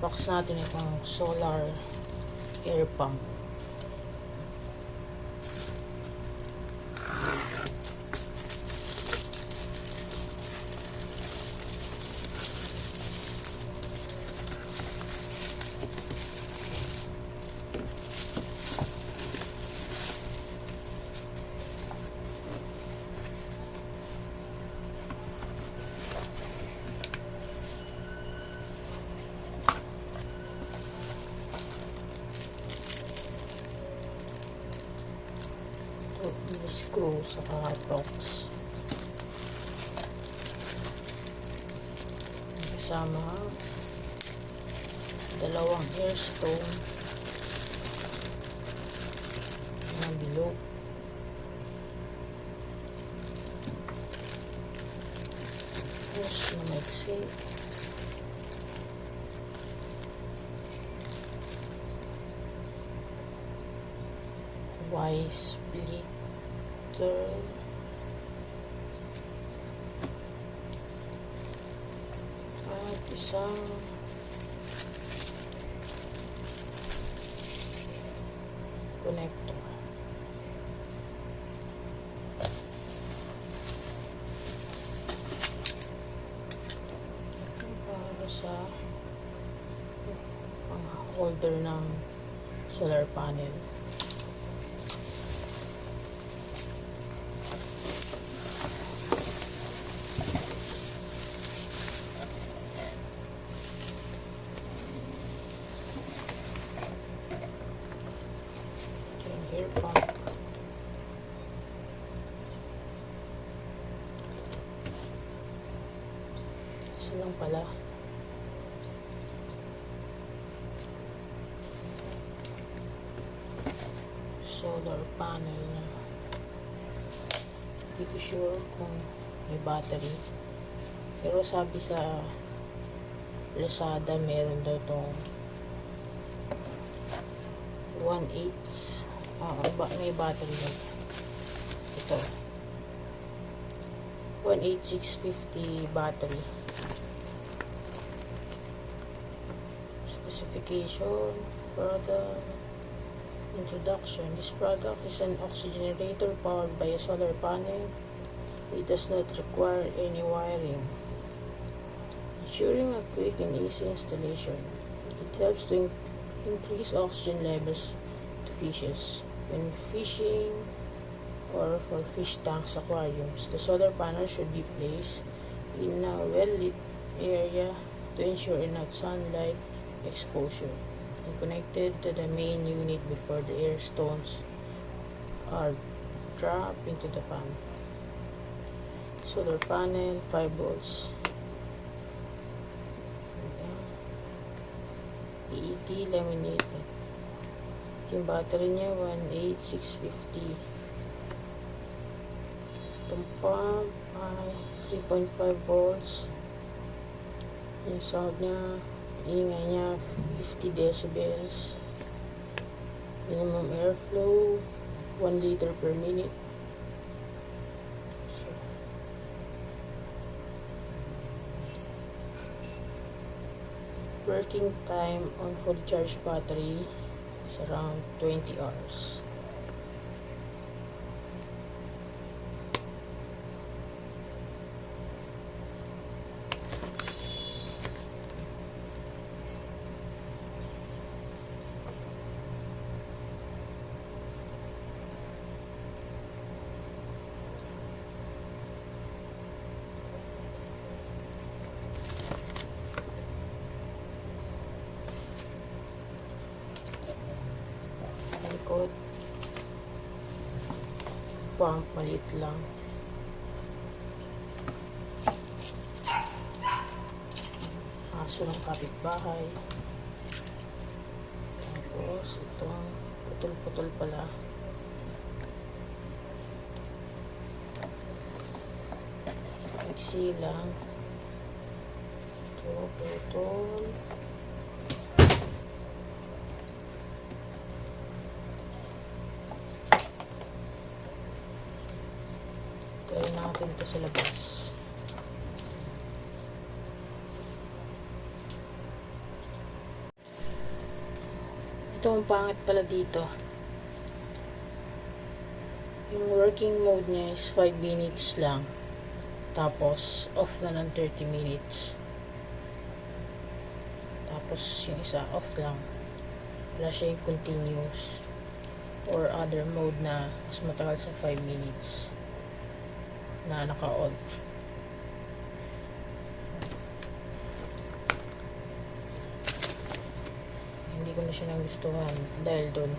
unbox natin itong solar air pump. Screw sa box kasama dalawang air stone na bilog, hose na maiksi, Y split at isang connector. Para sa holder ng solar panel. Air pump. Isa lang pala. Solar panel na. Hindi ko sure kung may battery. Pero sabi sa Lazada meron daw itong 1/8 may battery lang. Ito 18650 battery. Specification, product, introduction. This product is an oxygenator powered by a solar panel. It does not require any wiring, ensuring a quick and easy installation. It helps to increase oxygen levels to fishes when fishing or for fish tanks, aquariums. The solar panel should be placed in a well-lit area to ensure enough sunlight exposure and connected to the main unit before the air stones are dropped into the pump. Solar panel 5 volts. PET laminated. Yung battery niya 18650. Itong pump ay 3.5 volts. Yung sound niya, ingay niya 50 decibels. Minimum airflow 1 liter per minute. So, working time on full charge battery is around 20 hours. Likod pump maliit lang. Aso ng kapitbahay. Tapos itong putol-putol pala. Iksi lang. Ito putol. Try natin ito sa labas. ito ang pangit pala dito. Yung working mode niya is 5 minutes lang. Tapos, off na ng 30 minutes. Tapos, yung isa, off lang. Wala siya yung continuous or other mode na mas matagal sa 5 minutes na naka-on. Hindi ko na siya nagustuhan dahil doon.